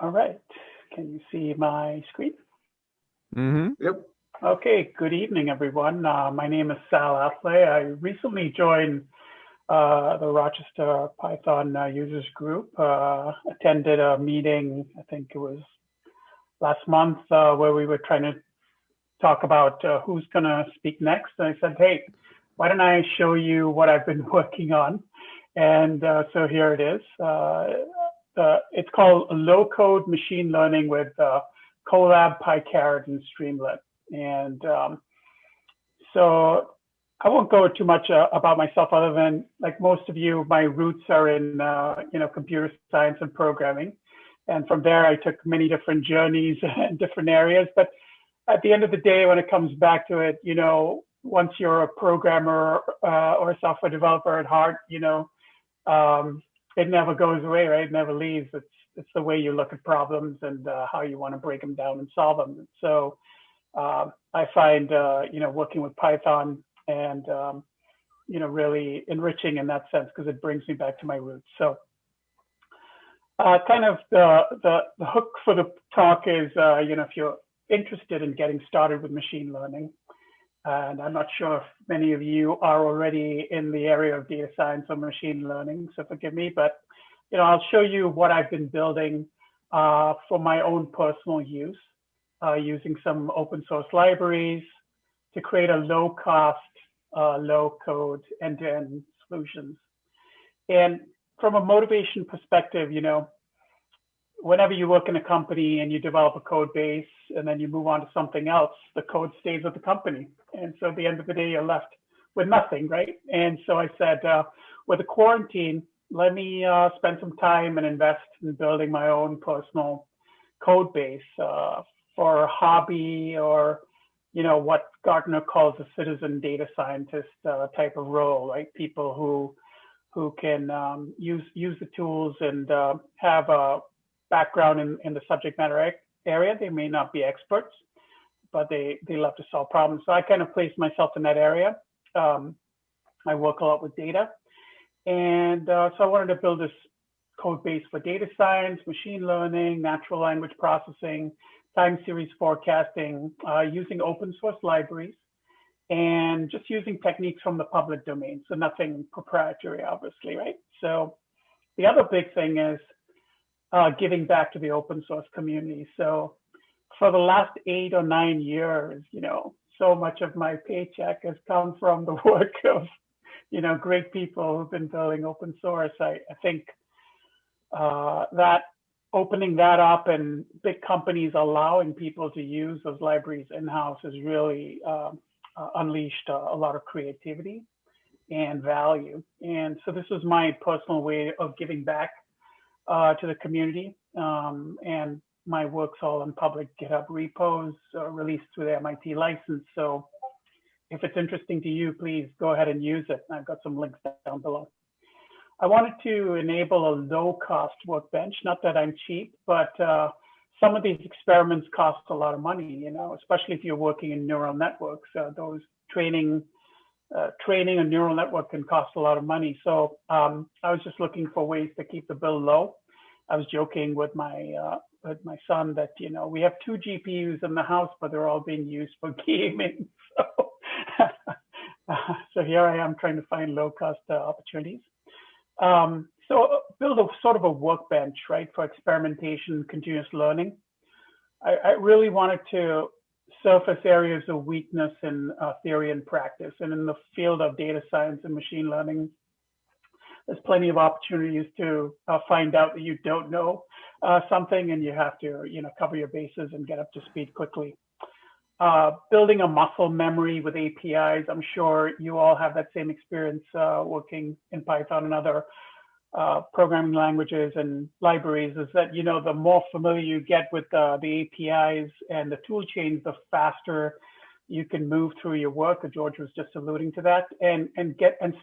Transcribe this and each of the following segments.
All right. Can you see my screen? Mm-hmm. Yep. Okay. Good evening, everyone. My name is Sal Athalye. I recently joined the Rochester Python users group. Attended a meeting, I think it was last month, where we were trying to talk about who's going to speak next. And I said, hey, why don't I show you what I've been working on? And so here it is. It's called low-code machine learning with Colab, PyCaret, and Streamlit. And so I won't go too much about myself other than, like most of you, my roots are in computer science and programming. And from there, I took many different journeys in different areas. But at the end of the day, when it comes back to it, once you're a programmer or a software developer at heart, it never goes away, right? It never leaves. It's the way you look at problems and how you want to break them down and solve them. So I find, working with Python and, really enriching in that sense because it brings me back to my roots. So kind of the hook for the talk is, if you're interested in getting started with machine learning, and I'm not sure if many of you are already in the area of data science or machine learning, so forgive me, but I'll show you what I've been building for my own personal use, using some open source libraries to create a low cost, low code end-to-end solutions. And from a motivation perspective, whenever you work in a company and you develop a code base and then you move on to something else, the code stays with the company. And so at the end of the day, you're left with nothing, right? And so I said, with the quarantine, let me spend some time and invest in building my own personal code base for a hobby or, what Gartner calls a citizen data scientist type of role, right? People who can use the tools and have a background in the subject matter area. They may not be experts, but they love to solve problems. So I kind of place myself in that area. I work a lot with data. And so I wanted to build this code base for data science, machine learning, natural language processing, time series forecasting, using open source libraries, and just using techniques from the public domain. So nothing proprietary, obviously, right? So the other big thing is giving back to the open source community. So for the last 8 or 9 years, so much of my paycheck has come from the work of, great people who've been building open source. I think that opening that up and big companies allowing people to use those libraries in-house has really unleashed a lot of creativity and value. And so this was my personal way of giving back to the community, and my work's all in public GitHub repos, released through the MIT license. So if it's interesting to you, please go ahead and use it. I've got some links down below. I wanted to enable a low-cost workbench. Not that I'm cheap, but some of these experiments cost a lot of money, especially if you're working in neural networks. Those training a neural network can cost a lot of money. So I was just looking for ways to keep the bill low. I was joking with my son that, we have 2 GPUs in the house, but they're all being used for gaming. So here I am trying to find low cost opportunities. So build a sort of a workbench, right, for experimentation, continuous learning. I really wanted to surface areas of weakness in theory and practice. And in the field of data science and machine learning, there's plenty of opportunities to find out that you don't know something, and you have to, cover your bases and get up to speed quickly. Building a muscle memory with APIs. I'm sure you all have that same experience working in Python and other programming languages and libraries, is that, the more familiar you get with the APIs and the tool chains, the faster you can move through your work. George was just alluding to that, and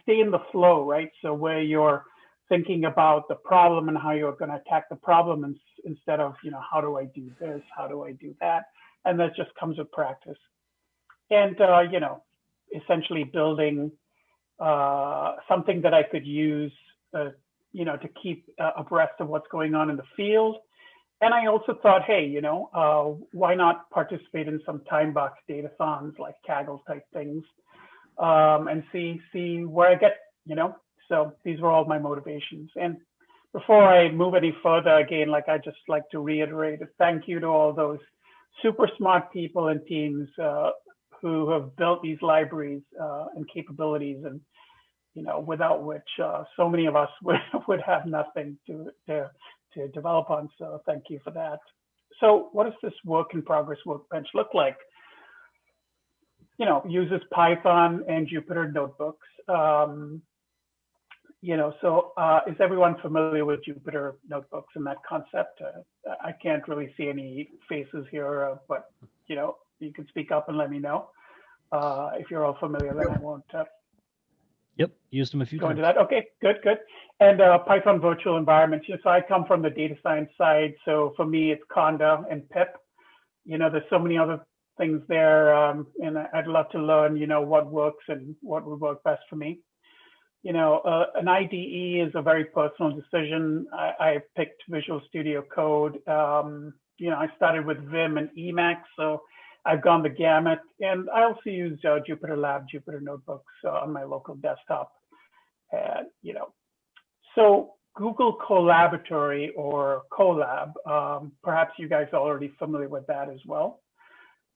stay in the flow, right? So where you're thinking about the problem and how you're going to attack the problem instead of, how do I do this? How do I do that? And that just comes with practice. And, essentially building something that I could use, to keep abreast of what's going on in the field And I also thought, hey, why not participate in some time box datathons like Kaggle type things, and see where I get, So these were all my motivations. And before I move any further, again, like I just like to reiterate a thank you to all those super smart people and teams who have built these libraries and capabilities, and without which so many of us would have nothing to develop on. So thank you for that. So what does this work in progress workbench look like? Uses Python and Jupyter notebooks. Is everyone familiar with Jupyter notebooks and that concept? I can't really see any faces here, but you can speak up and let me know if you're all familiar. Then I won't. Yep, used them a few times. Go into that. Okay, good. And Python virtual environments. So I come from the data science side. So for me, it's Conda and pip. There's so many other things there, and I'd love to learn, what works and what would work best for me. An IDE is a very personal decision. I picked Visual Studio Code. I started with Vim and Emacs, so I've gone the gamut. And I also use Jupyter Lab, Jupyter Notebooks on my local desktop. So Google Collaboratory or Colab, perhaps you guys are already familiar with that as well.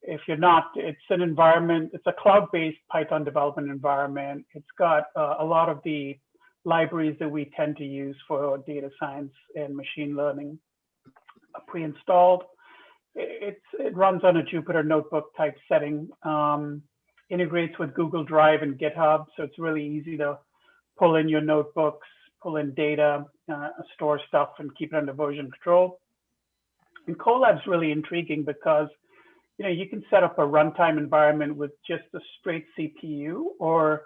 If you're not, it's an environment, it's a cloud-based Python development environment. It's got a lot of the libraries that we tend to use for data science and machine learning pre-installed. It runs on a Jupyter Notebook type setting, integrates with Google Drive and GitHub. So it's really easy to pull in your notebooks, pull in data, store stuff, and keep it under version control. And Colab's really intriguing because you can set up a runtime environment with just a straight CPU or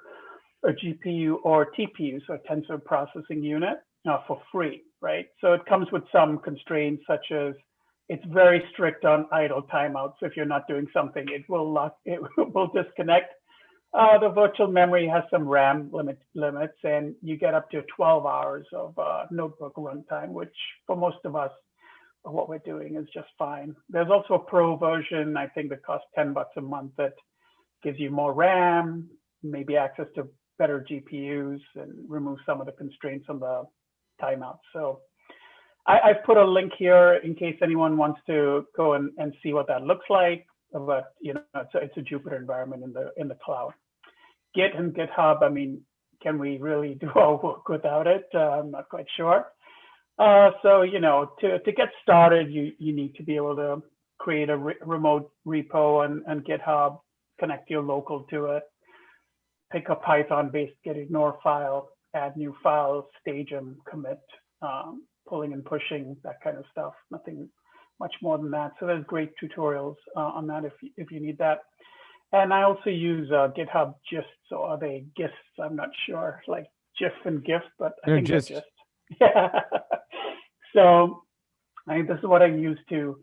a GPU or TPU, so a tensor processing unit, for free, right? So it comes with some constraints, such as it's very strict on idle timeouts. So if you're not doing something, it will disconnect. The virtual memory has some RAM limits, and you get up to 12 hours of notebook runtime, which for most of us, what we're doing is just fine. There's also a pro version, I think, that costs $10 a month that gives you more RAM, maybe access to better GPUs, and remove some of the constraints on the timeouts. So I've put a link here in case anyone wants to go and see what that looks like. But it's a Jupyter environment in the cloud. Git and GitHub, I mean, can we really do our work without it? I'm not quite sure. So to get started, you need to be able to create a remote repo and GitHub, connect your local to it, pick a Python-based gitignore file, add new files, stage them, commit, pulling and pushing, that kind of stuff. Nothing much more than that. So there's great tutorials on that if you need that. And I also use GitHub gists, or are they GIFs? I'm not sure, like GIF and GIF, but I think they're GIST. Yeah. So this is what I use to,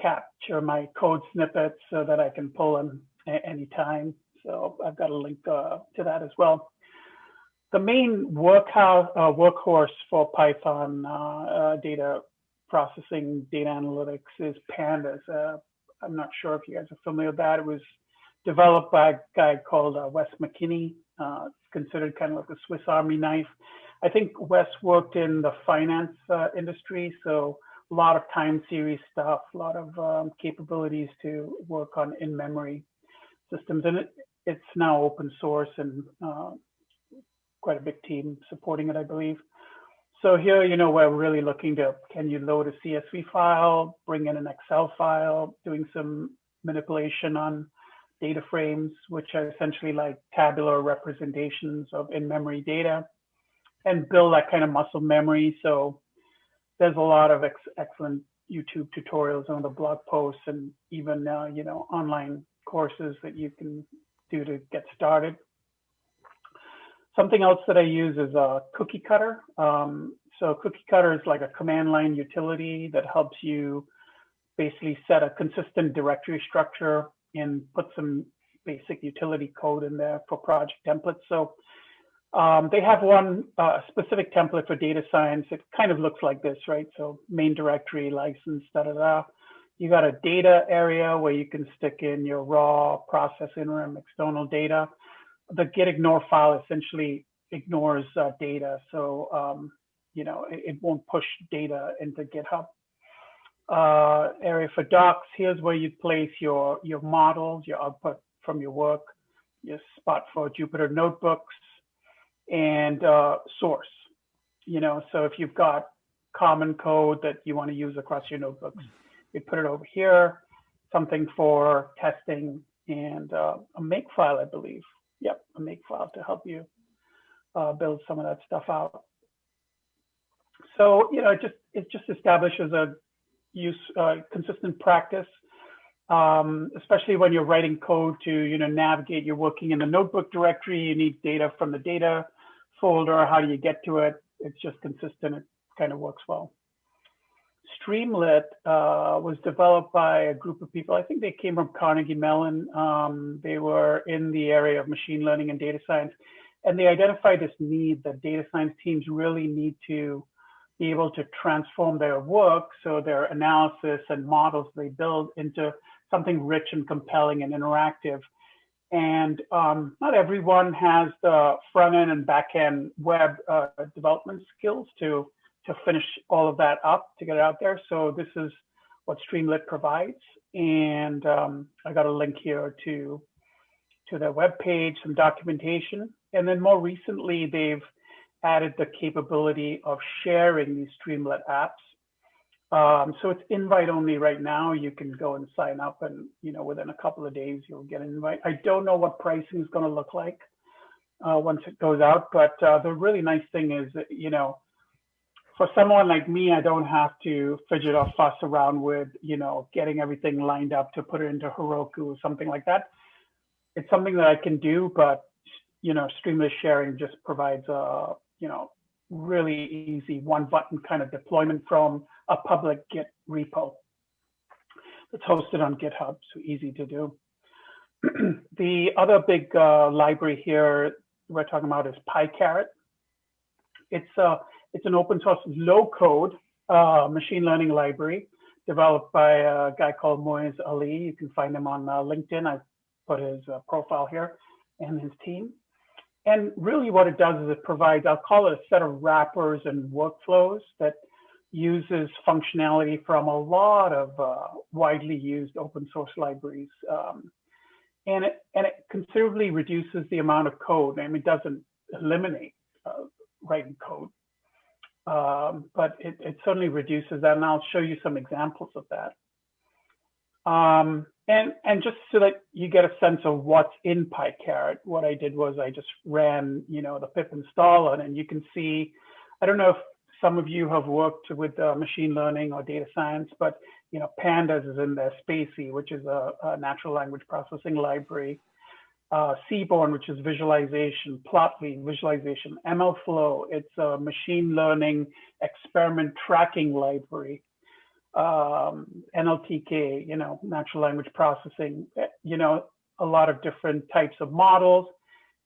capture my code snippets so that I can pull them anytime. So I've got a link to that as well. The main workhorse for Python data processing, data analytics is Pandas. I'm not sure if you guys are familiar with that. It was developed by a guy called Wes McKinney. It's considered kind of like a Swiss Army knife. I think Wes worked in the finance industry, so a lot of time series stuff, a lot of capabilities to work on in-memory systems. And it's now open source and quite a big team supporting it, I believe. So here, we're really looking to, can you load a CSV file, bring in an Excel file, doing some manipulation on data frames, which are essentially like tabular representations of in-memory data, and build that kind of muscle memory. So there's a lot of excellent YouTube tutorials on the blog posts, and even online courses that you can do to get started. Something else that I use is a cookie cutter. So cookie cutter is like a command line utility that helps you basically set a consistent directory structure and put some basic utility code in there for project templates. So They have one specific template for data science. It kind of looks like this, right? So main directory, license, da da da. You got a data area where you can stick in your raw, process, interim, external data. The get ignore file essentially ignores data, so it won't push data into GitHub. Area for docs. Here's where you place your models, your output from your work, your spot for Jupyter notebooks, and source. So if you've got common code that you want to use across your notebooks, you put it over here. Something for testing, and a make file, I believe. Yep, a make file to help you build some of that stuff out. So it just establishes a consistent practice, especially when you're writing code to navigate. You're working in the notebook directory. You need data from the data folder. How do you get to it? It's just consistent. It kind of works well. Streamlit was developed by a group of people. I think they came from Carnegie Mellon. They were in the area of machine learning and data science, and they identified this need that data science teams really need to be able to transform their work, so their analysis and models they build, into something rich and compelling and interactive. And not everyone has the front end and back end web development skills to finish all of that up, to get it out there. So this is what Streamlit provides. And I got a link here to their webpage, some documentation. And then more recently, they've added the capability of sharing these Streamlit apps. So it's invite only right now. You can go and sign up, and within a couple of days you'll get an invite. I don't know what pricing is going to look like once it goes out, but the really nice thing is that for someone like me, I don't have to fidget or fuss around with getting everything lined up to put it into Heroku or something like that. It's something that I can do, but Streamlit sharing just provides a really easy one button kind of deployment from a public Git repo. It's hosted on GitHub, so easy to do. The other big library here we're talking about is PyCaret. It's an open source, low code machine learning library developed by a guy called Moez Ali. You can find him on LinkedIn. I put his profile here, and his team. And really what it does is it provides, I'll call it a set of wrappers and workflows that uses functionality from a lot of widely used open source libraries. And it considerably reduces the amount of code. I mean, it doesn't eliminate writing code, but it certainly reduces that. And I'll show you some examples of that. And just so that you get a sense of what's in PyCaret, what I did was I just ran, the pip install, and you can see, I don't know if some of you have worked with machine learning or data science, but Pandas is in there, Spacey, which is a natural language processing library, Seaborn, which is visualization, Plotly, visualization, MLflow, it's a machine learning experiment tracking library. NLTK, natural language processing, a lot of different types of models.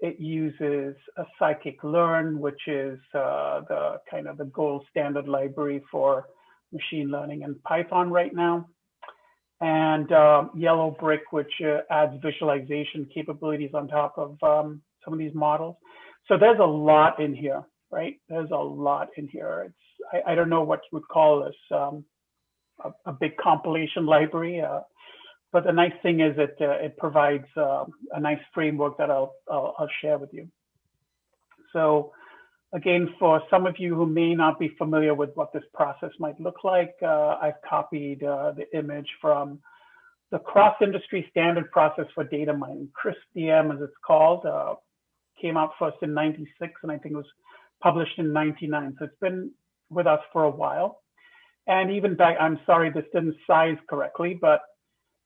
It uses a scikit-learn, which is the kind of the gold standard library for machine learning in Python right now. And Yellow Brick, which adds visualization capabilities on top of some of these models. So there's a lot in here, right? There's a lot in here. I don't know what you would call this. A big compilation library, but the nice thing is that it provides a nice framework that I'll share with you. So again, for some of you who may not be familiar with what this process might look like, I've copied the image from the cross-industry standard process for data mining, CRISP-DM as it's called, came out first in '96, and I think it was published in '99. So it's been with us for a while. And even back, I'm sorry, this didn't size correctly, but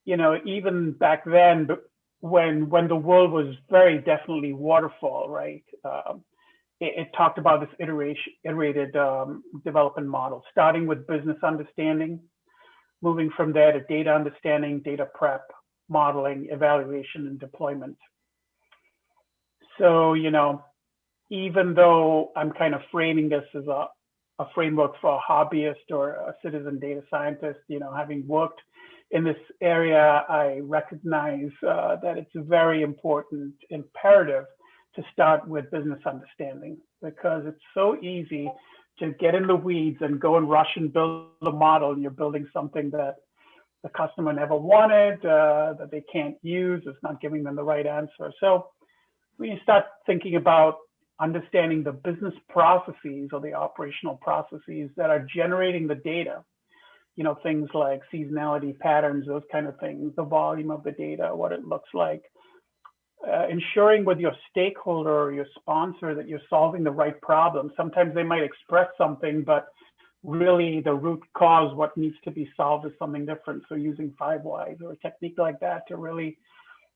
even back then, when the world was very definitely waterfall, right? It talked about this iterated development model, starting with business understanding, moving from there to data understanding, data prep, modeling, evaluation, and deployment. So even though I'm kind of framing this as a framework for a hobbyist or a citizen data scientist, having worked in this area, I recognize that it's a very important imperative to start with business understanding, because it's so easy to get in the weeds and go and rush and build a model, and you're building something that the customer never wanted, that they can't use, it's not giving them the right answer. So when you start thinking about understanding the business processes or the operational processes that are generating the data, things like seasonality patterns, those kind of things, the volume of the data, what it looks like, ensuring with your stakeholder or your sponsor that you're solving the right problem. Sometimes they might express something, but really the root cause, what needs to be solved, is something different. So using 5 whys or a technique like that to really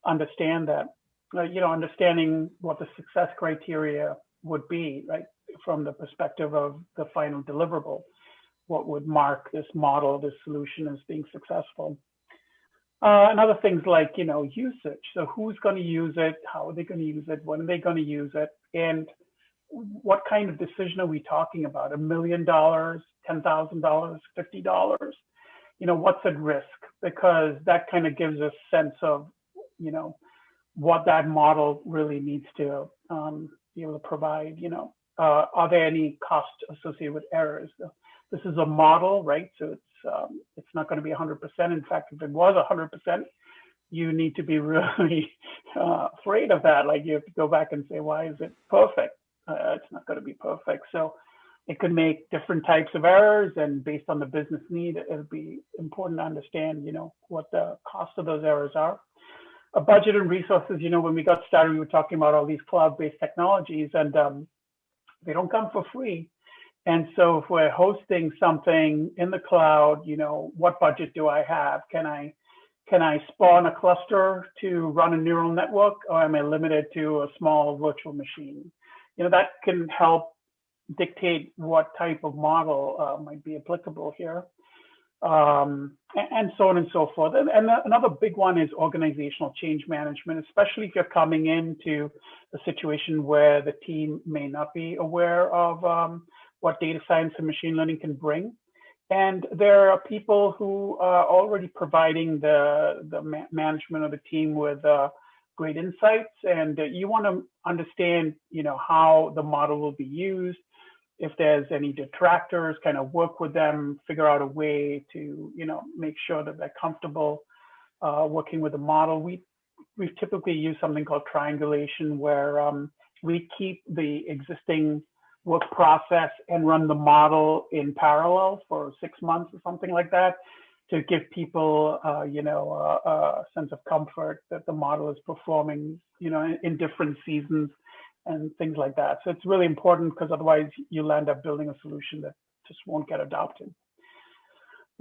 understand that, understanding what the success criteria would be, right, from the perspective of the final deliverable, what would mark this model, this solution as being successful. And other things like, usage. So who's going to use it? How are they going to use it? When are they going to use it? And what kind of decision are we talking about? $1 million, $10,000, $50? What's at risk? Because that kind of gives a sense of, what that model really needs to be able to provide. Are there any costs associated with errors? This is a model, right? So it's not going to be 100%. In fact, if it was 100%, you need to be really afraid of that. Like, you have to go back and say, why is it perfect? It's not going to be perfect. So it could make different types of errors, and based on the business need, it'll be important to understand, what the cost of those errors are. A budget and resources. When we got started, we were talking about all these cloud-based technologies, and they don't come for free. And so if we're hosting something in the cloud, what budget do I have? Can I spawn a cluster to run a neural network, or am I limited to a small virtual machine? That can help dictate what type of model might be applicable here, and so on and so forth. And another big one is organizational change management, especially if you're coming into a situation where the team may not be aware of what data science and machine learning can bring. And there are people who are already providing the management of the team with great insights, and you want to understand, how the model will be used. If there's any detractors, kind of work with them, figure out a way to, make sure that they're comfortable working with the model. We've typically used something called triangulation, where we keep the existing work process and run the model in parallel for 6 months or something like that, to give people, a sense of comfort that the model is performing, in different seasons and things like that. So it's really important, because otherwise you'll end up building a solution that just won't get adopted.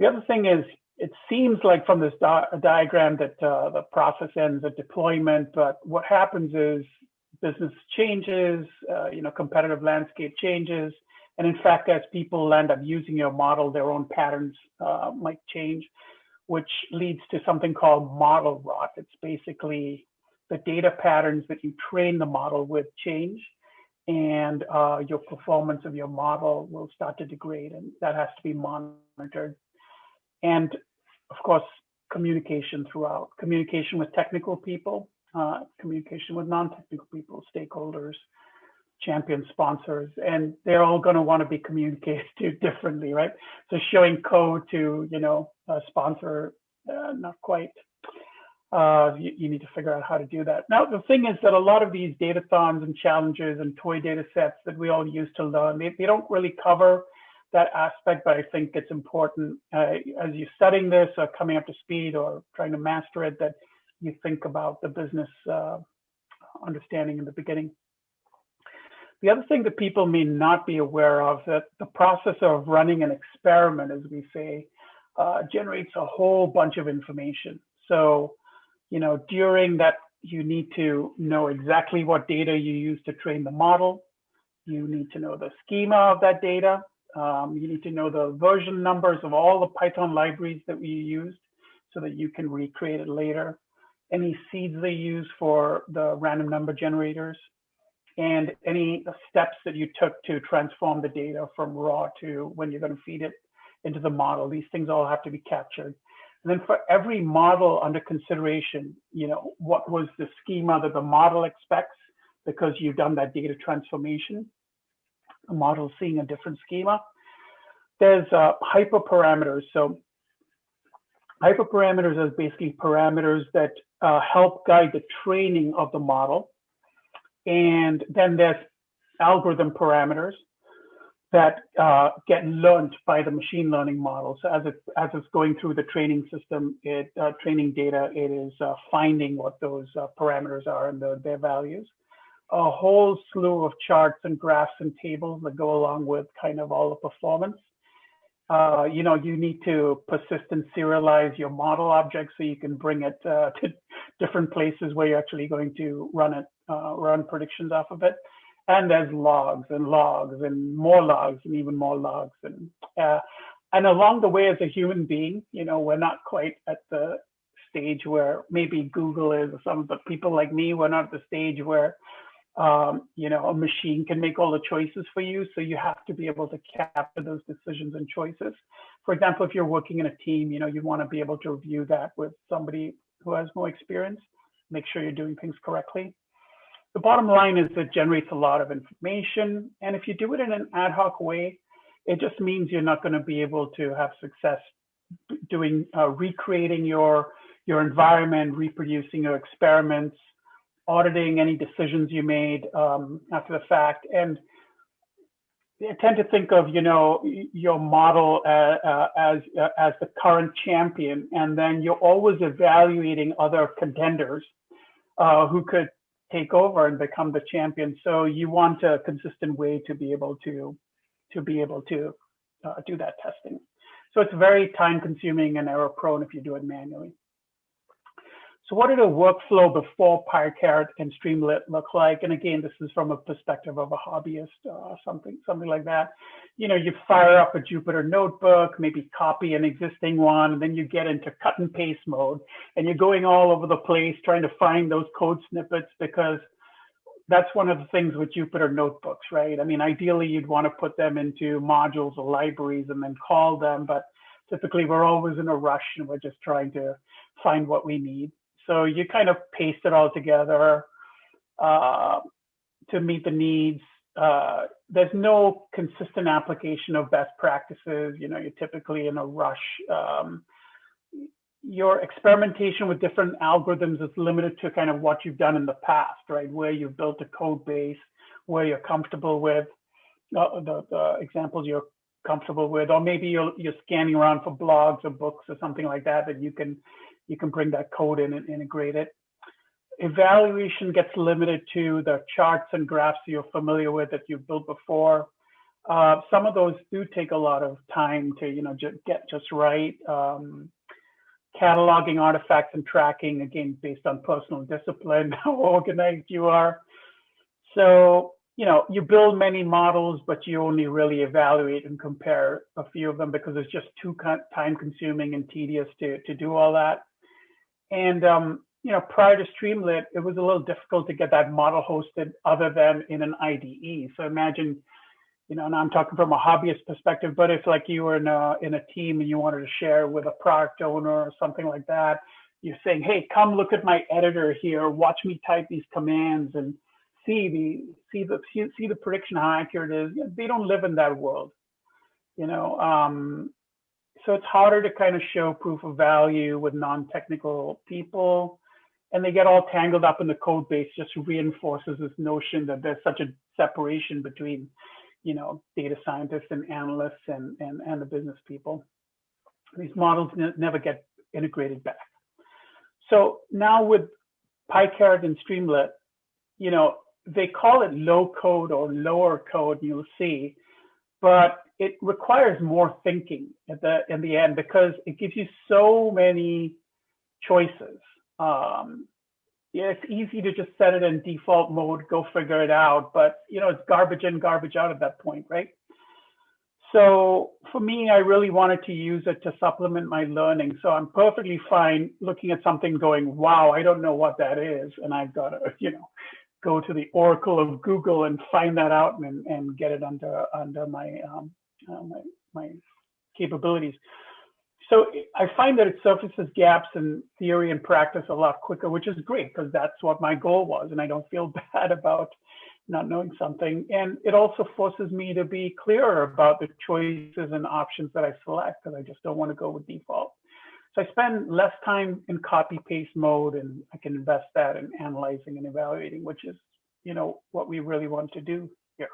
The other thing is, it seems like from this diagram that the process ends at deployment, but what happens is business changes, competitive landscape changes. And in fact, as people end up using your model, their own patterns might change, which leads to something called model rot. It's basically the data patterns that you train the model with change, and your performance of your model will start to degrade, and that has to be monitored. And of course, communication throughout. Communication with technical people, communication with non-technical people, stakeholders, champion sponsors, and they're all going to want to be communicated to differently, right? So showing code to, a sponsor, not quite. You need to figure out how to do that. Now, the thing is that a lot of these datathons and challenges and toy data sets that we all use to learn, they don't really cover that aspect, but I think it's important as you're studying this or coming up to speed or trying to master it, that you think about the business understanding in the beginning. The other thing that people may not be aware of, that the process of running an experiment, as we say, generates a whole bunch of information. So, during that, you need to know exactly what data you use to train the model. You need to know the schema of that data. You need to know the version numbers of all the Python libraries that we used so that you can recreate it later. Any seeds they use for the random number generators. and any steps that you took to transform the data from raw to when you're going to feed it into the model. These things all have to be captured. And then for every model under consideration, what was the schema that the model expects because you've done that data transformation? The model seeing a different schema. There's hyperparameters. So hyperparameters are basically parameters that help guide the training of the model. And then there's algorithm parameters that get learned by the machine learning model. So as it's going through the training system, training data, it is finding what those parameters are and their values. A whole slew of charts and graphs and tables that go along with kind of all the performance. You need to persist and serialize your model objects so you can bring it to different places where you're actually going to run predictions off of it. And there's logs and logs and more logs and even more logs. And along the way, as a human being, we're not quite at the stage where maybe Google is, or some of the people like me, we're not at the stage where a machine can make all the choices for you. So you have to be able to capture those decisions and choices. For example, if you're working in a team, you want to be able to review that with somebody who has more experience, make sure you're doing things correctly. The bottom line is it generates a lot of information. And if you do it in an ad hoc way, it just means you're not going to be able to have success recreating your environment, reproducing your experiments, auditing any decisions you made after the fact. And I tend to think of, your model as the current champion, and then you're always evaluating other contenders who could take over and become the champion. So you want a consistent way to be able to do that testing. So it's very time consuming and error prone if you do it manually. So what did a workflow before PyCaret and Streamlit look like? And again, this is from a perspective of a hobbyist, something like that. You fire up a Jupyter notebook, maybe copy an existing one, and then you get into cut and paste mode, and you're going all over the place trying to find those code snippets, because that's one of the things with Jupyter notebooks, right? I mean, ideally, you'd want to put them into modules or libraries and then call them, but typically we're always in a rush and we're just trying to find what we need. So you kind of paste it all together to meet the needs. There's no consistent application of best practices. You're typically in a rush. Your experimentation with different algorithms is limited to kind of what you've done in the past, right? Where you've built a code base, where you're comfortable with the examples you're comfortable with, or maybe you're scanning around for blogs or books or something like that you can bring that code in and integrate it. Evaluation gets limited to the charts and graphs you're familiar with that you've built before. Some of those do take a lot of time to get just right. Cataloging artifacts and tracking, again, based on personal discipline, how organized you are. So, you build many models, but you only really evaluate and compare a few of them because it's just too time consuming and tedious to do all that. And, prior to Streamlit, it was a little difficult to get that model hosted other than in an IDE. So imagine, now I'm talking from a hobbyist perspective, but if like you were in a team and you wanted to share with a product owner or something like that, you're saying, hey, come look at my editor here, watch me type these commands and see the prediction, how accurate it is. They don't live in that world, so it's harder to kind of show proof of value with non-technical people, and they get all tangled up in the code base. Just reinforces this notion that there's such a separation between, data scientists and analysts and the business people. These models never get integrated back. So now with PyCaret and Streamlit, they call it low code or lower code, you'll see, but it requires more thinking in the end because it gives you so many choices. It's easy to just set it in default mode, go figure it out, but it's garbage in, garbage out at that point, right? So for me, I really wanted to use it to supplement my learning. So I'm perfectly fine looking at something going, wow, I don't know what that is. And I've got to, go to the Oracle of Google and find that out and get it under my my capabilities. So I find that it surfaces gaps in theory and practice a lot quicker, which is great because that's what my goal was, and I don't feel bad about not knowing something. And it also forces me to be clearer about the choices and options that I select because I just don't want to go with default. So I spend less time in copy paste mode, and I can invest that in analyzing and evaluating, which is, what we really want to do here.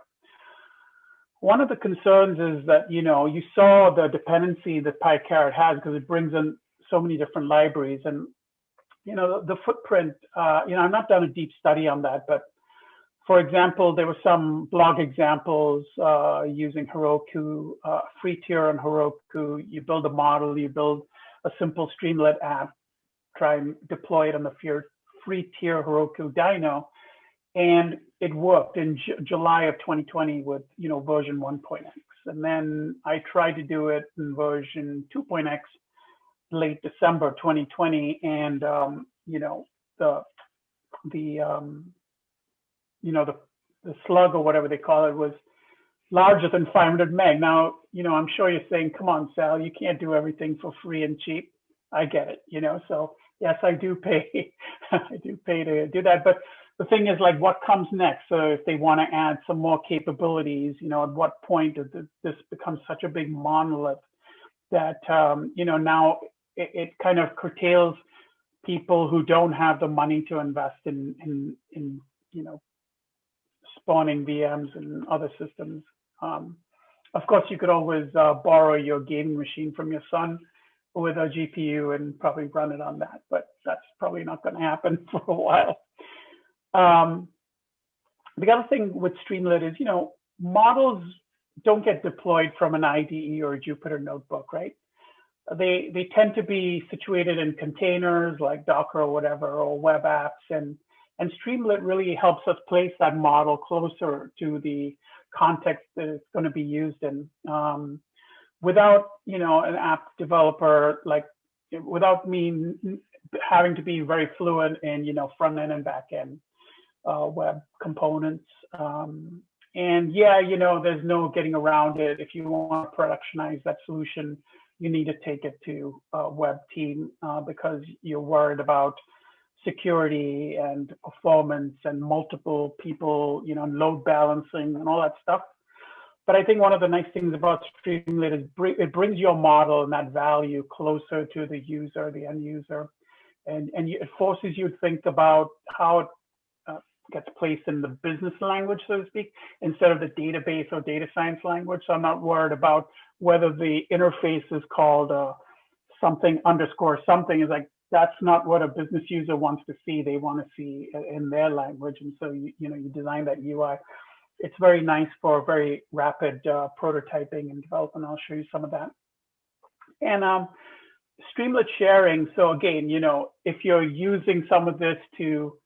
One of the concerns is that, you saw the dependency that PyCaret has because it brings in so many different libraries, and, the footprint, I've not done a deep study on that, but for example, there were some blog examples using Heroku, free tier on Heroku. You build a model, you build a simple Streamlit app, try and deploy it on the free tier Heroku dyno, and it worked in July of 2020 with version 1.x. And then I tried to do it in version 2.x late December 2020, and the slug or whatever they call it was larger than 500 meg. Now, I'm sure you're saying, come on, Sal, you can't do everything for free and cheap. I get it, so yes, I do pay. I do pay to do that. But the thing is, like, what comes next? So if they want to add some more capabilities, at what point does this become such a big monolith that, now it kind of curtails people who don't have the money to invest in spawning VMs and other systems. Of course, you could always borrow your gaming machine from your son with a GPU and probably run it on that, but that's probably not going to happen for a while. The other thing with Streamlit is, models don't get deployed from an IDE or a Jupyter notebook, right? They tend to be situated in containers like Docker or whatever, or web apps, and Streamlit really helps us place that model closer to the context that it's going to be used in. Without, an app developer, without me having to be very fluent in, front end and back end web components. And yeah, there's no getting around it. If you want to productionize that solution, you need to take it to a web team because you're worried about security and performance and multiple people, load balancing and all that stuff. But I think one of the nice things about Streamlit is it brings your model and that value closer to the user, the end user, and it forces you to think about how it gets placed in the business language, so to speak, instead of the database or data science language. So I'm not worried about whether the interface is called something underscore something. Is like, that's not what a business user wants to see. They want to see in their language. And so, you design that UI. It's very nice for very rapid prototyping and development. I'll show you some of that. And Streamlit sharing. So again, if you're using some of this to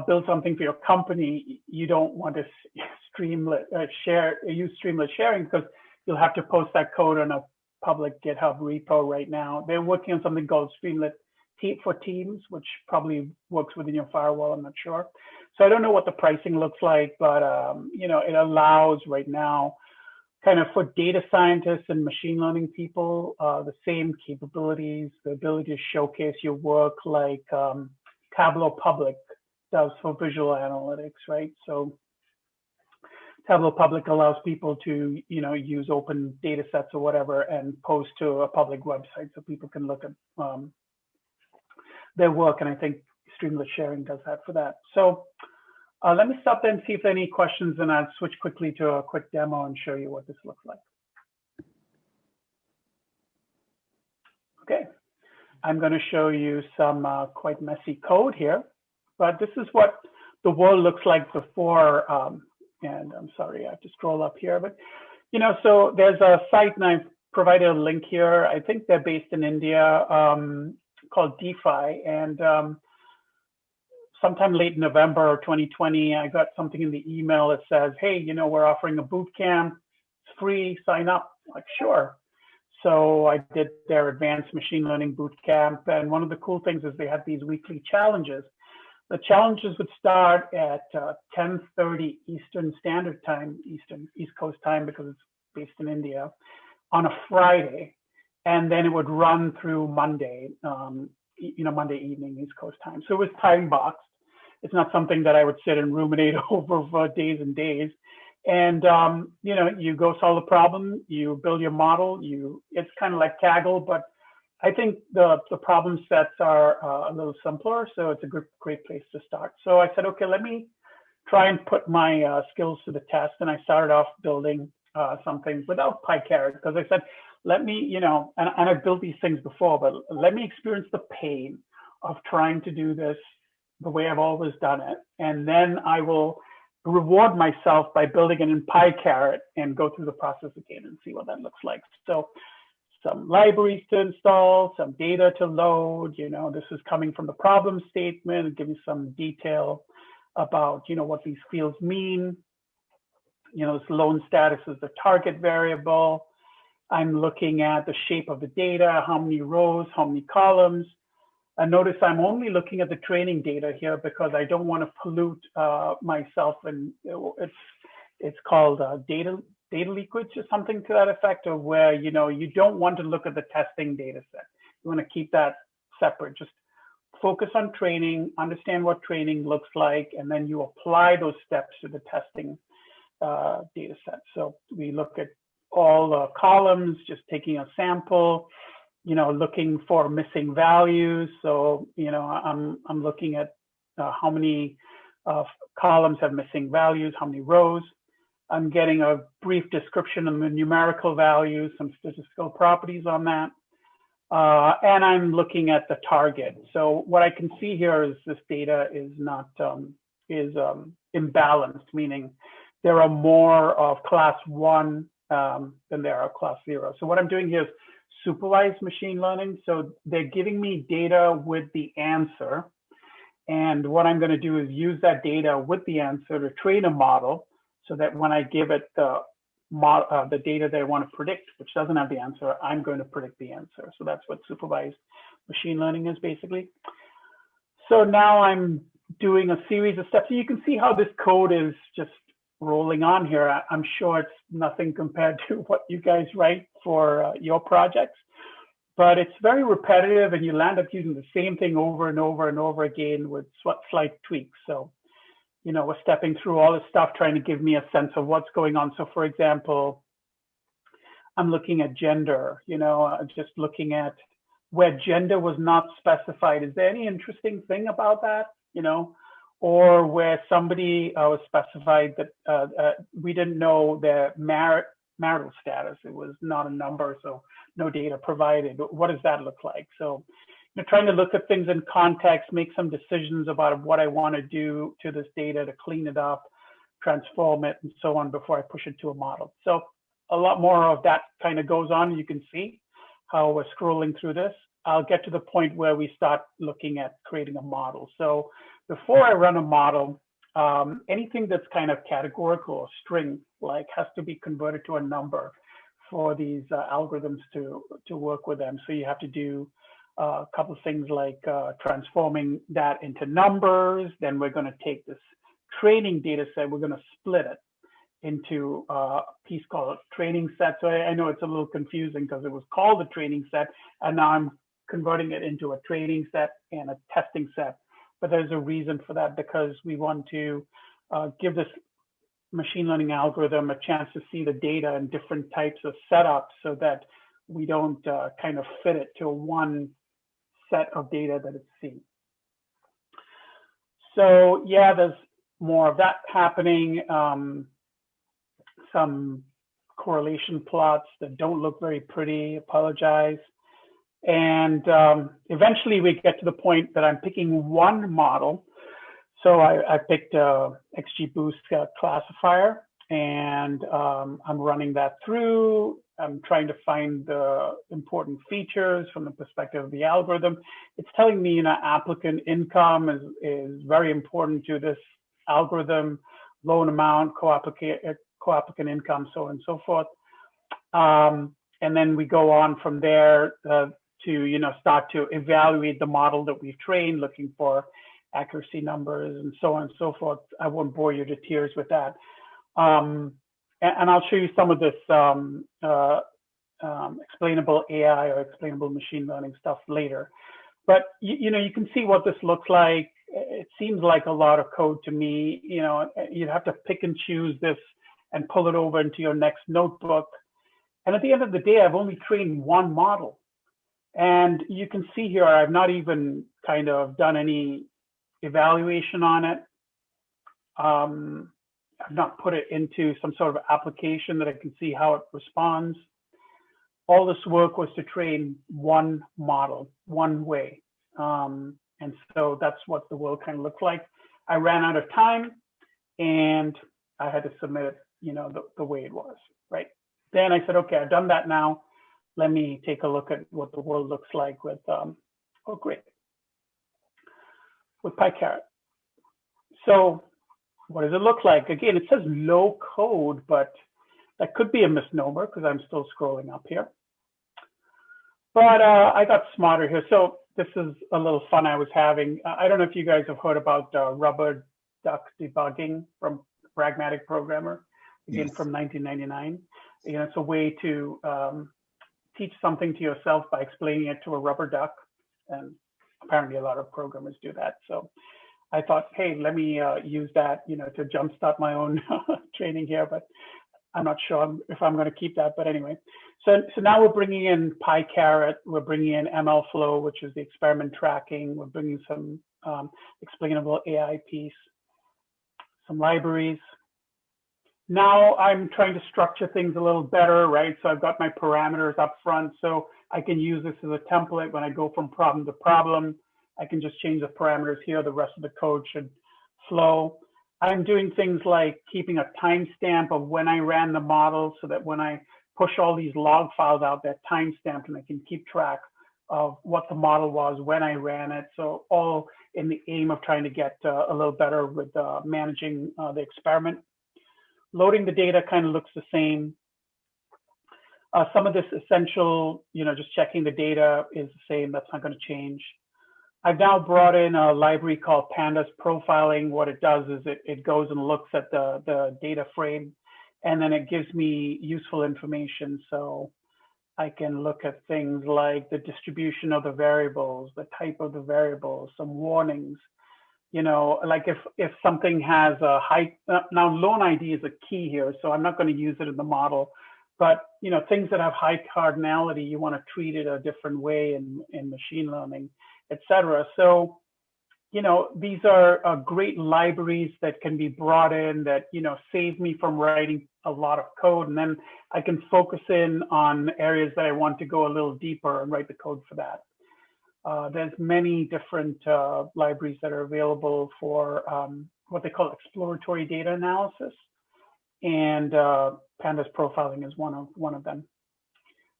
build something for your company, you don't want to use Streamlit sharing because you'll have to post that code on a public GitHub repo right now. They're working on something called Streamlit for Teams, which probably works within your firewall. I'm not sure. So I don't know what the pricing looks like, but it allows right now kind of for data scientists and machine learning people, the same capabilities, the ability to showcase your work like Tableau Public does for visual analytics, right? So Tableau Public allows people to, use open data sets or whatever and post to a public website so people can look at their work. And I think Streamlit sharing does that for that. So let me stop there and see if there are any questions, and I'll switch quickly to a quick demo and show you what this looks like. Okay, I'm going to show you some quite messy code here, but this is what the world looks like before. And I'm sorry, I have to scroll up here, but so there's a site, and I've provided a link here. I think they're based in India, called DeFi, and sometime late November 2020, I got something in the email that says, hey, we're offering a boot camp. It's free, sign up. Like, sure. So I did their advanced machine learning boot camp. And one of the cool things is they had these weekly challenges. The challenges would start at 10:30 Eastern Standard Time, East Coast time, because it's based in India, on a Friday, and then it would run through Monday, Monday evening East Coast time. So it was time boxed. It's not something that I would sit and ruminate over for days and days. And you go solve the problem, you build your model. It's kind of like Kaggle, but I think the problem sets are a little simpler, so it's a great place to start. So I said, okay, let me try and put my skills to the test, and I started off building something without PyCaret, because I said, let me, and I've built these things before, but let me experience the pain of trying to do this the way I've always done it, and then I will reward myself by building it in PyCaret and go through the process again and see what that looks like. So some libraries to install, some data to load. This is coming from the problem statement and give you some detail about, what these fields mean. This loan status is the target variable. I'm looking at the shape of the data, how many rows, how many columns. And notice I'm only looking at the training data here because I don't want to pollute myself. And it's called data leakage or something to that effect, of where, you don't want to look at the testing data set. You want to keep that separate. Just focus on training, understand what training looks like, and then you apply those steps to the testing data set. So we look at all the columns, just taking a sample, looking for missing values. So, I'm looking at how many columns have missing values, how many rows. I'm getting a brief description of the numerical values, some statistical properties on that. And I'm looking at the target. So what I can see here is this data is not, imbalanced, meaning there are more of class 1 than there are class 0. So what I'm doing here is supervised machine learning. So they're giving me data with the answer. And what I'm going to do is use that data with the answer to train a model, so that when I give it the data that I want to predict, which doesn't have the answer, I'm going to predict the answer. So that's what supervised machine learning is basically. So now I'm doing a series of steps. So you can see how this code is just rolling on here. I'm sure it's nothing compared to what you guys write for your projects, but it's very repetitive, and you land up using the same thing over and over and over again with slight tweaks. So, we're stepping through all this stuff, trying to give me a sense of what's going on. So for example, I'm looking at gender, just looking at where gender was not specified. Is there any interesting thing about that, or where somebody was specified that we didn't know their marital status. It was not a number, so no data provided. What does that look like? So trying to look at things in context, make some decisions about what I want to do to this data to clean it up, transform it, and so on before I push it to a model. So a lot more of that kind of goes on. You can see how we're scrolling through this. I'll get to the point where we start looking at creating a model. So before I run a model, anything that's kind of categorical or string like has to be converted to a number for these algorithms to work with them. So you have to do a couple of things like transforming that into numbers. Then we're going to take this training data set, we're going to split it into a piece called training set. So I know it's a little confusing because it was called a training set, and now I'm converting it into a training set and a testing set. But there's a reason for that, because we want to give this machine learning algorithm a chance to see the data in different types of setups, so that we don't kind of fit it to one set of data that it's seen. So yeah, there's more of that happening. Some correlation plots that don't look very pretty, apologize. And eventually we get to the point that I'm picking one model. So I picked XGBoost classifier, and I'm running that through. I'm trying to find the important features from the perspective of the algorithm. It's telling me, applicant income is very important to this algorithm, loan amount, co-applicant income, so on and so forth. And then we go on from there to start to evaluate the model that we've trained, looking for accuracy numbers and so on and so forth. I won't bore you to tears with that. And I'll show you some of this explainable AI or explainable machine learning stuff later. But you know, you can see what this looks like. It seems like a lot of code to me. You know, you'd have to pick and choose this and pull it over into your next notebook. And at the end of the day, I've only trained one model. And you can see here, I've not even kind of done any evaluation on it. I've not put it into some sort of application that I can see how it responds. All this work was to train one model, one way. And so that's what the world kind of looked like. I ran out of time and I had to submit it, you know, the way it was, right? Then I said, okay, I've done that now. Let me take a look at what the world looks like with, oh, great, with PyCaret. So what does it look like? Again, it says low code, but that could be a misnomer because I'm still scrolling up here. But I got smarter here. So this is a little fun I was having. I don't know if you guys have heard about rubber duck debugging from Pragmatic Programmer, again, yes, from 1999. You know, it's a way to teach something to yourself by explaining it to a rubber duck. And apparently a lot of programmers do that. So I thought, hey, let me use that, you know, to jumpstart my own training here, but I'm not sure if I'm going to keep that. But anyway, so now we're bringing in PyCaret, we're bringing in MLflow, which is the experiment tracking. We're bringing some explainable AI piece, some libraries. Now I'm trying to structure things a little better, right? So I've got my parameters up front, so I can use this as a template when I go from problem to problem. I can just change the parameters here. The rest of the code should flow. I'm doing things like keeping a timestamp of when I ran the model so that when I push all these log files out, they're timestamped and I can keep track of what the model was when I ran it. So all in the aim of trying to get a little better with managing the experiment. Loading the data kind of looks the same. Some of this essential, you know, just checking the data is the same. That's not going to change. I've now brought in a library called Pandas Profiling. What it does is it goes and looks at the data frame, and then it gives me useful information. So I can look at things like the distribution of the variables, the type of the variables, some warnings. You know, like if something has a high, now loan ID is a key here, so I'm not going to use it in the model, but you know, things that have high cardinality, you want to treat it a different way in machine learning, etc. So, you know, these are great libraries that can be brought in that, you know, save me from writing a lot of code, and then I can focus in on areas that I want to go a little deeper and write the code for that. There's many different libraries that are available for what they call exploratory data analysis, and Pandas Profiling is one of them.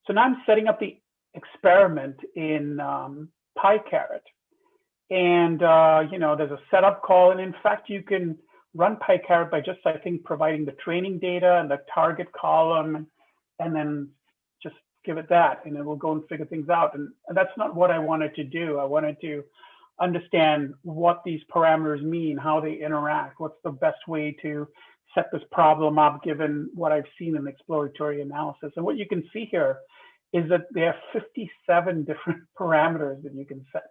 So now I'm setting up the experiment in PyCaret, and you know, there's a setup call, and in fact, you can run PyCaret by just, I think, providing the training data and the target column, and then just give it that, and it will go and figure things out. And that's not what I wanted to do. I wanted to understand what these parameters mean, how they interact, what's the best way to set this problem up given what I've seen in exploratory analysis. And what you can see here is that there are 57 different parameters that you can set,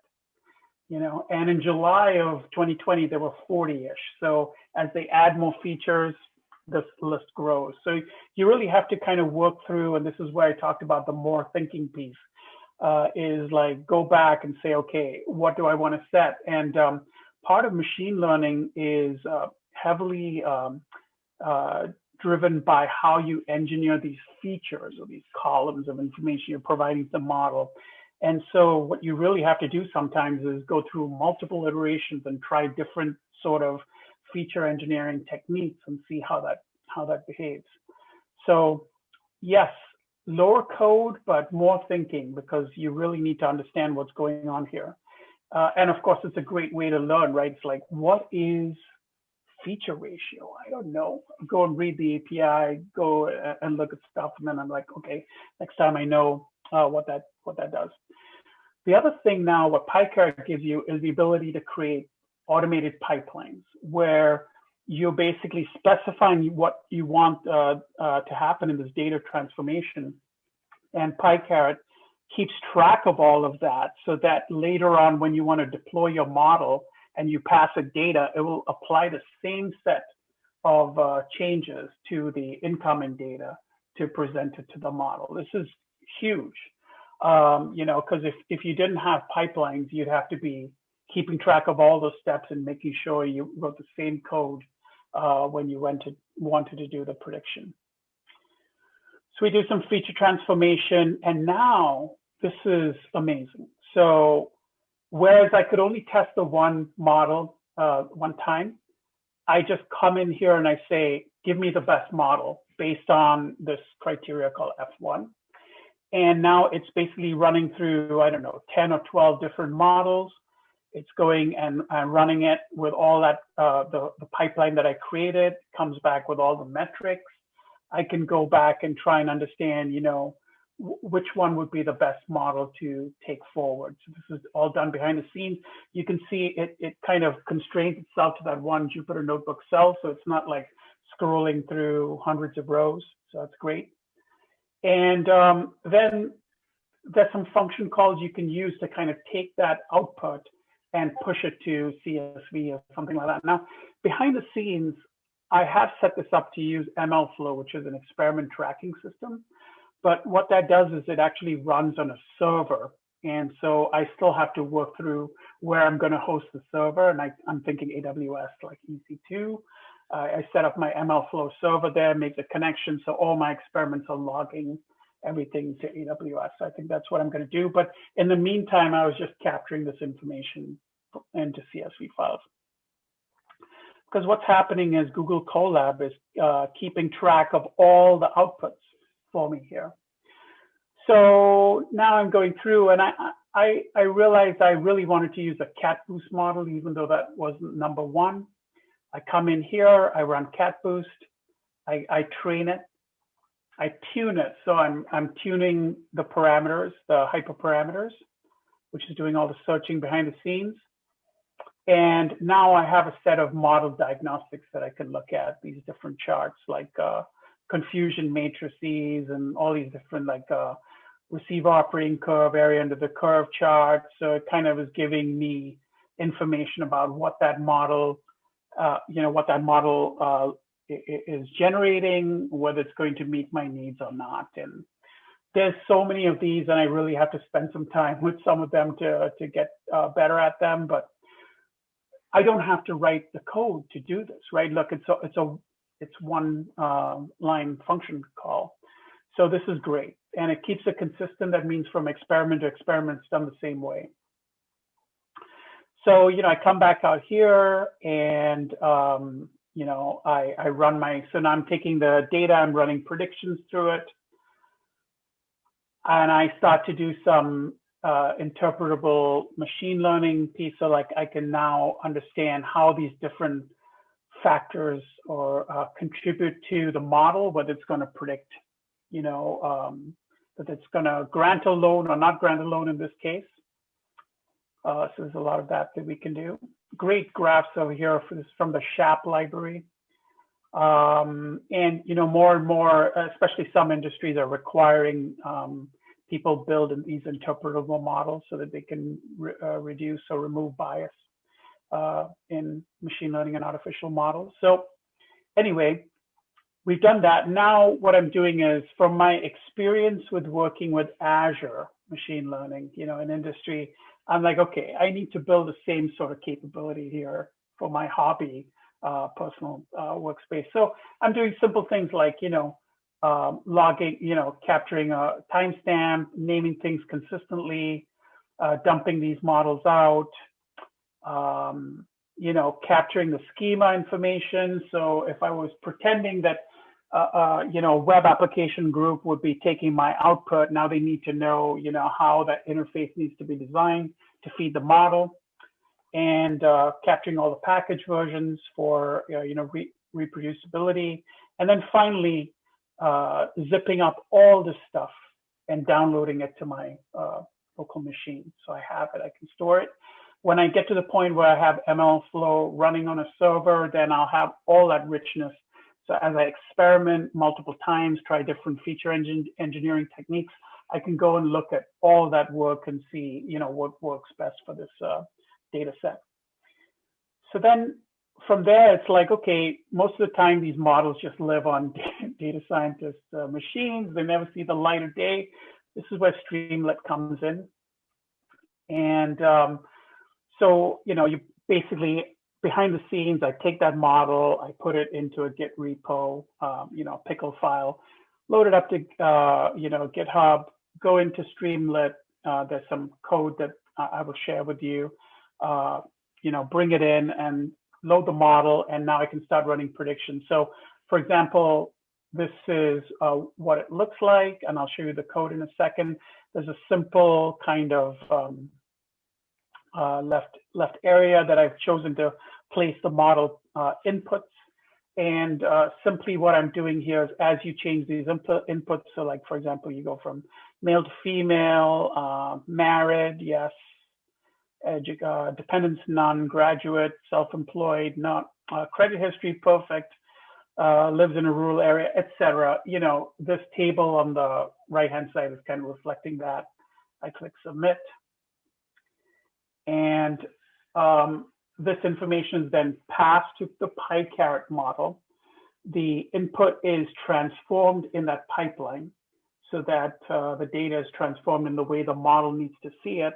you know, and in July of 2020, there were 40-ish. So as they add more features, this list grows. So you really have to kind of work through, and this is where I talked about the more thinking piece, is like go back and say, okay, what do I want to set? And part of machine learning is heavily driven by how you engineer these features or these columns of information you're providing to the model. And so what you really have to do sometimes is go through multiple iterations and try different sort of feature engineering techniques and see how that behaves. So yes, lower code, but more thinking, because you really need to understand what's going on here. And of course, it's a great way to learn, right? It's like, what is feature ratio? I don't know. Go and read the API, go and look at stuff, and then I'm like, okay, next time I know what that does. The other thing now, what PyCaret gives you is the ability to create automated pipelines where you're basically specifying what you want to happen in this data transformation. And PyCaret keeps track of all of that so that later on, when you want to deploy your model and you pass it data, it will apply the same set of changes to the incoming data to present it to the model. This is huge, because if you didn't have pipelines, you'd have to be keeping track of all those steps and making sure you wrote the same code when you wanted to do the prediction. So we do some feature transformation, and now this is amazing. So whereas I could only test the one model one time, I just come in here and I say, give me the best model based on this criteria called F1. And now it's basically running through, I don't know, 10 or 12 different models. It's going and running it with all that, the pipeline that I created, comes back with all the metrics. I can go back and try and understand, which one would be the best model to take forward. So this is all done behind the scenes. You can see it kind of constrains itself to that one Jupyter Notebook cell. So it's not like scrolling through hundreds of rows. So that's great. And then there's some function calls you can use to kind of take that output and push it to CSV or something like that. Now, behind the scenes, I have set this up to use MLflow, which is an experiment tracking system. But what that does is it actually runs on a server. And so I still have to work through where I'm going to host the server. And I'm thinking AWS, like EC2. I set up my MLflow server there, make the connection. So all my experiments are logging everything to AWS. So I think that's what I'm going to do. But in the meantime, I was just capturing this information into CSV files. Because what's happening is Google Colab is keeping track of all the outputs for me here. So now I'm going through, and I realized I really wanted to use a CatBoost model, even though that wasn't number one. I come in here, I run CatBoost, I train it, I tune it. So I'm tuning the parameters, the hyperparameters, which is doing all the searching behind the scenes. And now I have a set of model diagnostics that I can look at, these different charts like confusion matrices and all these different like receiver operating curve, area under the curve chart. So it kind of is giving me information about what that model, is generating, whether it's going to meet my needs or not. And there's so many of these, and I really have to spend some time with some of them to get better at them. But I don't have to write the code to do this, right? Look, it's one line function call. So this is great. And it keeps it consistent. That means from experiment to experiment, it's done the same way. So, I come back out here and, I run so now I'm taking the data, I'm running predictions through it. And I start to do some interpretable machine learning piece. So like I can now understand how these different factors or contribute to the model, whether it's going to predict, that it's going to grant a loan or not grant a loan in this case. So there's a lot of that we can do. Great graphs over here from the SHAP library. And, more and more, especially some industries are requiring people build these interpretable models so that they can reduce or remove bias in machine learning and artificial models. So anyway, we've done that. Now what I'm doing is, from my experience with working with Azure machine learning, in industry, I'm like, okay, I need to build the same sort of capability here for my hobby personal workspace. So I'm doing simple things like, logging, capturing a timestamp, naming things consistently, dumping these models out, capturing the schema information. So if I was pretending that, web application group would be taking my output, now they need to know, how that interface needs to be designed to feed the model, and capturing all the package versions for, reproducibility. And then finally, zipping up all this stuff and downloading it to my local machine. So I have it, I can store it. When I get to the point where I have ML flow running on a server, then I'll have all that richness. So as I experiment multiple times, try different feature engineering techniques, I can go and look at all that work and see, what works best for this data set. So then from there, it's like, okay, most of the time these models just live on data scientists' machines. They never see the light of day. This is where Streamlit comes in. And so, you basically, behind the scenes, I take that model, I put it into a Git repo, pickle file, load it up to, GitHub, go into Streamlit. There's some code that I will share with you, bring it in and load the model, and now I can start running predictions. So, for example, this is what it looks like, and I'll show you the code in a second. There's a simple kind of left area that I've chosen to place the model inputs. And simply what I'm doing here is as you change these inputs, so like, for example, you go from male to female, married, yes, dependents, none, graduate, self-employed, not, credit history, perfect, lives in a rural area, etc. This table on the right-hand side is kind of reflecting that. I click submit. And this information is then passed to the PyCaret model. The input is transformed in that pipeline so that the data is transformed in the way the model needs to see it.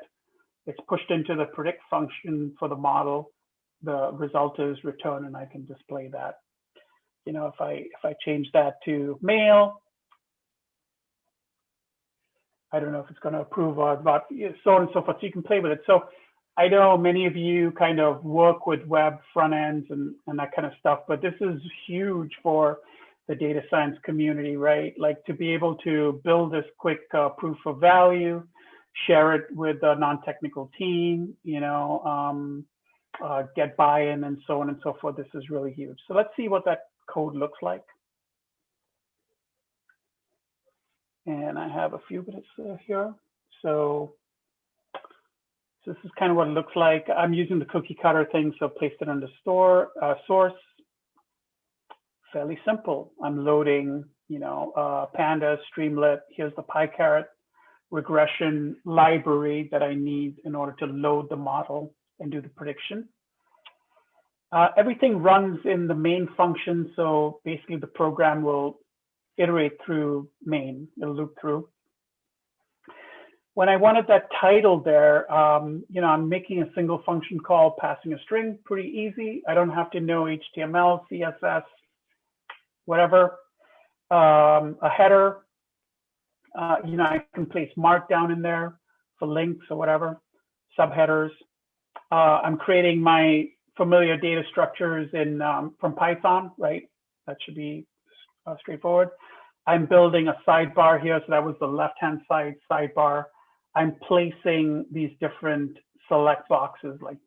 It's pushed into the predict function for the model. The result is returned, and I can display that. If I change that to male, I don't know if it's going to approve or not, so on and so forth. So you can play with it. So I know many of you kind of work with web front ends and that kind of stuff, but this is huge for the data science community, right? Like to be able to build this quick proof of value, share it with a non-technical team, get buy-in and so on and so forth. This is really huge. So let's see what that code looks like. And I have a few minutes here. So this is kind of what it looks like. I'm using the cookie cutter thing, so placed it under source. Fairly simple. I'm loading, Pandas, Streamlit. Here's the PyCaret regression library that I need in order to load the model and do the prediction. Everything runs in the main function, so basically the program will iterate through main, it'll loop through. When I wanted that title there, I'm making a single function call, passing a string, pretty easy. I don't have to know HTML, CSS, whatever. A header, I can place markdown in there for links or whatever, subheaders. I'm creating my familiar data structures from Python, right? That should be straightforward. I'm building a sidebar here, so that was the left-hand side sidebar. I'm placing these different select boxes, like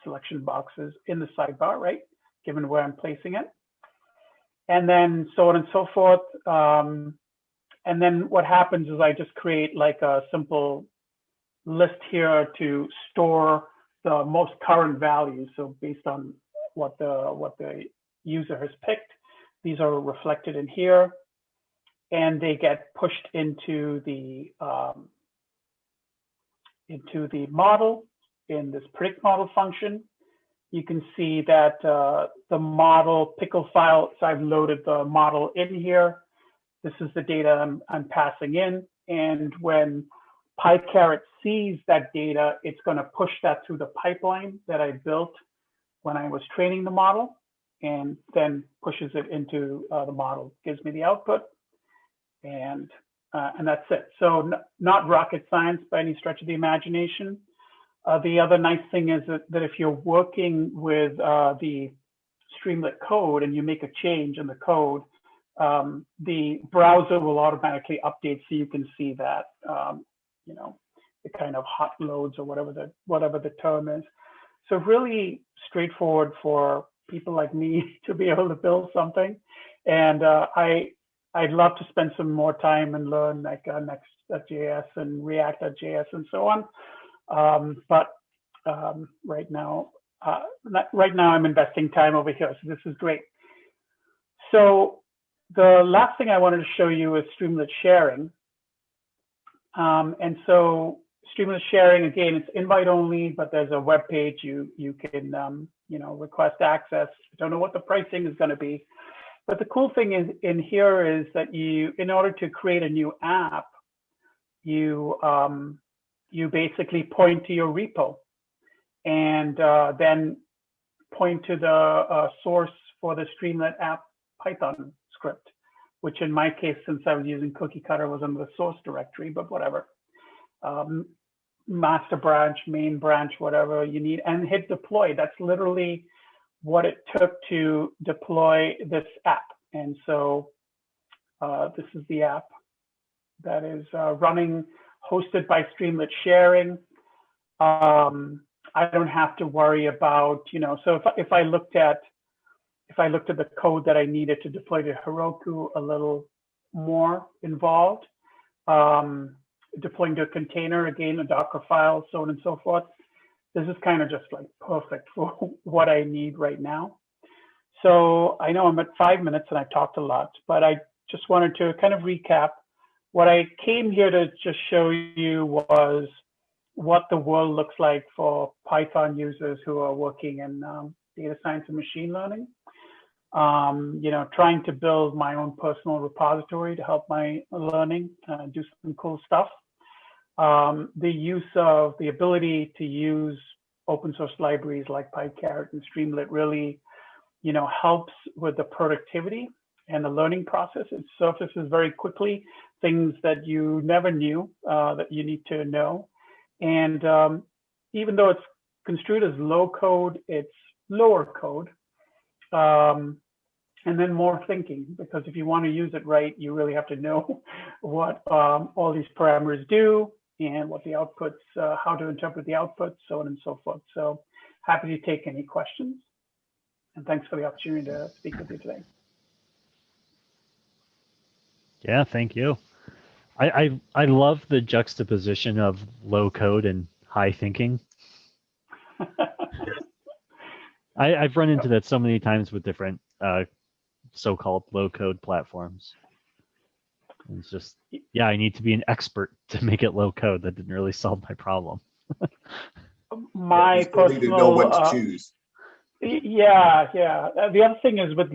selection boxes in the sidebar, right? Given where I'm placing it. And then so on and so forth. And then what happens is I just create like a simple list here to store the most current values. So based on what the user has picked, these are reflected in here, and they get pushed into the model in this predict model function. You can see that the model pickle file, so I've loaded the model in here. This is the data I'm passing in. And when PyCaret sees that data, it's going to push that through the pipeline that I built when I was training the model, and then pushes it into the model, gives me the output, and that's it. So not rocket science by any stretch of the imagination. The other nice thing is that if you're working with the Streamlit code and you make a change in the code, the browser will automatically update, so you can see that, the kind of hot loads or whatever the term is. So really straightforward for people like me to be able to build something. And I'd love to spend some more time and learn like Next.js and React.js and so on. But right now. Right now, I'm investing time over here, so this is great. So the last thing I wanted to show you is Streamlit sharing. And so Streamlit sharing, again, it's invite only, but there's a web page you can request access. I don't know what the pricing is going to be, but the cool thing is in here is that in order to create a new app, you basically point to your repo and then point to the source for the Streamlit app Python script, which in my case, since I was using Cookie Cutter, was in the source directory, but whatever. Master branch, main branch, whatever you need, and hit deploy. That's literally what it took to deploy this app. And so this is the app that is running, hosted by Streamlit sharing. I don't have to worry about, so if I looked at the code that I needed to deploy to Heroku, a little more involved, deploying to a container, again, a Docker file, so on and so forth. This is kind of just like perfect for what I need right now. So I know I'm at 5 minutes and I talked a lot, but I just wanted to kind of recap. What I came here to just show you was what the world looks like for Python users who are working in data science and machine learning. Trying to build my own personal repository to help my learning, do some cool stuff. The ability to use open source libraries like PyCaret and Streamlit really, helps with the productivity and the learning process. It surfaces very quickly things that you never knew that you need to know. And even though it's construed as low code, it's lower code. And then more thinking, because if you want to use it right, you really have to know what all these parameters do and what the outputs, how to interpret the outputs, so on and so forth. So happy to take any questions. And thanks for the opportunity to speak with you today. Yeah, thank you. I love the juxtaposition of low code and high thinking. I've run into that so many times with different so-called low-code platforms. And it's just, yeah, I need to be an expert to make it low-code. That didn't really solve my problem. My personal, need to know what to choose. Yeah. The other thing is with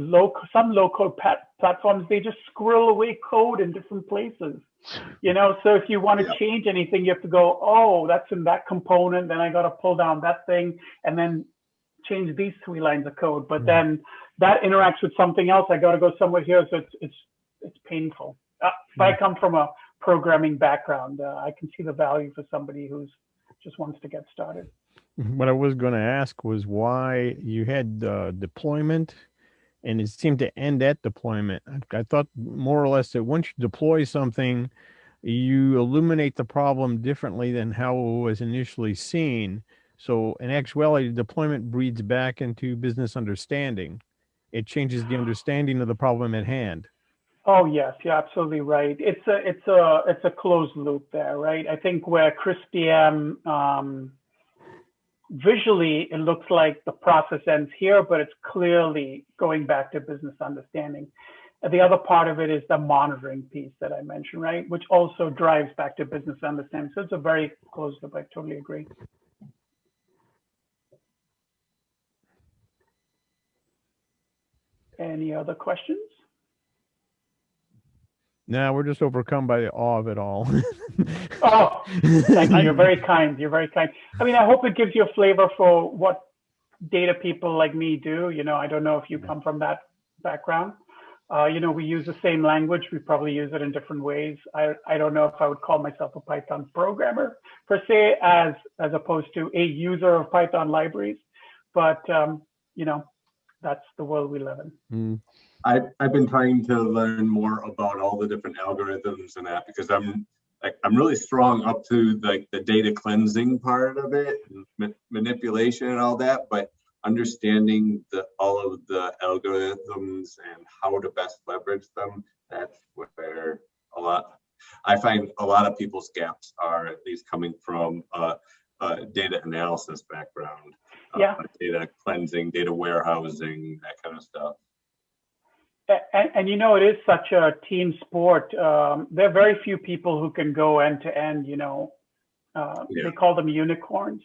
some low-code platforms, they just squirrel away code in different places. So if you want to change anything, you have to go, oh, that's in that component, then I got to pull down that thing, and then change these 3 lines of code. But then that interacts with something else. I got to go somewhere here, so it's painful. If I come from a programming background, I can see the value for somebody who's just wants to get started. What I was going to ask was why you had deployment, and it seemed to end at deployment. I thought more or less that once you deploy something, you illuminate the problem differently than how it was initially seen. So in actuality, deployment breeds back into business understanding. It changes the understanding of the problem at hand. Oh yes, you're absolutely right. It's a closed loop there, right? I think where CrisPM visually it looks like the process ends here, but it's clearly going back to business understanding. The other part of it is the monitoring piece that I mentioned, right? Which also drives back to business understanding. So it's a very closed loop. I totally agree. Any other questions? No, we're just overcome by the awe of it all. Oh, thank you. You're very kind. You're very kind. I mean, I hope it gives you a flavor for what data people like me do. I don't know if you come from that background. We use the same language. We probably use it in different ways. I don't know if I would call myself a Python programmer per se, as opposed to a user of Python libraries. But, that's the world we live in. I've been trying to learn more about all the different algorithms and that, because I'm really strong up to like the data cleansing part of it, and manipulation and all that, but understanding all of the algorithms and how to best leverage them, that's where I find a lot of people's gaps are, at least coming from data analysis background. Yeah. Data cleansing, data warehousing, that kind of stuff. And it is such a team sport. There are very few people who can go end to end. They call them unicorns.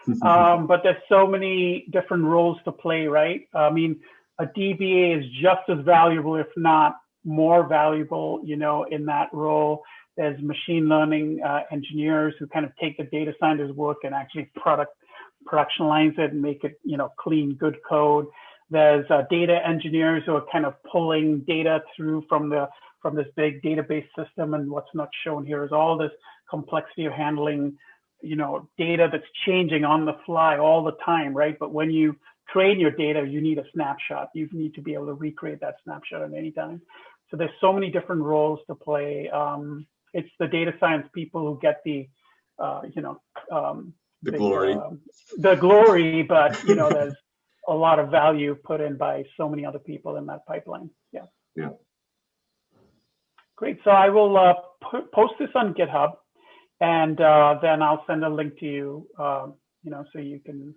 But there's so many different roles to play, right? I mean, a DBA is just as valuable, if not more valuable, in that role. There's machine learning engineers who kind of take the data scientist work and actually productionalize it and make it, clean, good code. There's data engineers who are kind of pulling data through from this big database system. And what's not shown here is all this complexity of handling, data that's changing on the fly all the time, right? But when you train your data, you need a snapshot. You need to be able to recreate that snapshot at any time. So there's so many different roles to play. It's the data science people who get the glory. The glory, but there's a lot of value put in by so many other people in that pipeline. Yeah. Yeah. Great. So I will post this on GitHub, and then I'll send a link to you, so you can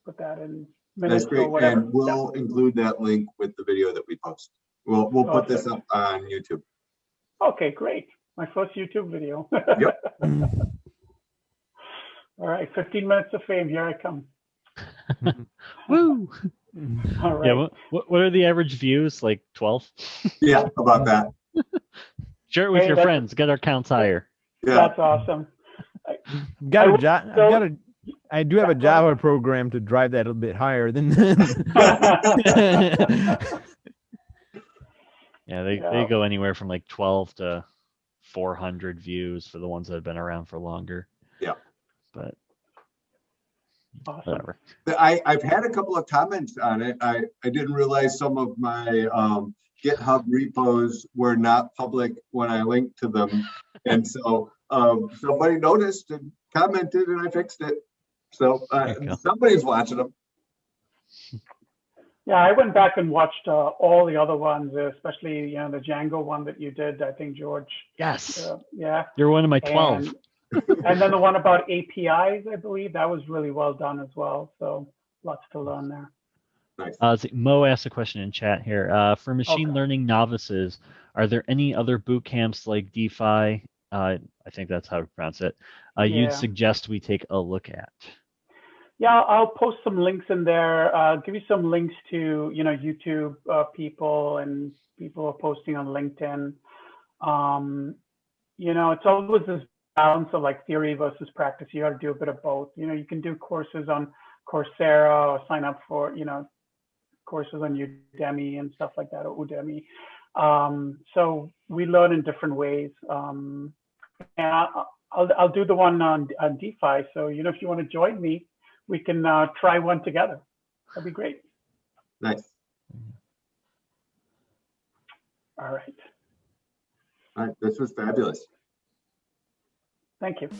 put that in minutes. That's great. Or whatever. And we'll include that link with the video that we post. We'll put this up on YouTube. Okay, great. My first YouTube video. Yep. All right, 15 minutes of fame. Here I come. Woo! All right. Yeah. What are the average views? Like 12? Yeah, about that. Share it with Hey, your friends. Get our counts higher. Yeah. That's awesome. I do have a Java program to drive that a bit higher than Yeah, they go anywhere from like 12 to 400 views for the ones that have been around for longer. Yeah. But Awesome. whatever. I've had a couple of comments on it. I didn't realize some of my GitHub repos were not public when I linked to them. And so somebody noticed and commented and I fixed it. So somebody's watching them. Yeah, I went back and watched all the other ones, especially the Django one that you did. I think George. Yes. Yeah. You're one of my 12. And then the one about APIs, I believe that was really well done as well. So lots to learn there. Nice. Mo asked a question in chat here. For machine learning novices, are there any other boot camps like DeFi? I think that's how to pronounce it. You'd suggest we take a look at? Yeah, I'll post some links in there. I'll give you some links to YouTube people and people are posting on LinkedIn. It's always this balance of like theory versus practice. You got to do a bit of both. You can do courses on Coursera or sign up for courses on Udemy and stuff like that, or Udemy. So we learn in different ways. And I'll do the one on DeFi. So if you want to join me, we can try one together. That'd be great. Nice. All right. All right. This was fabulous. Thank you.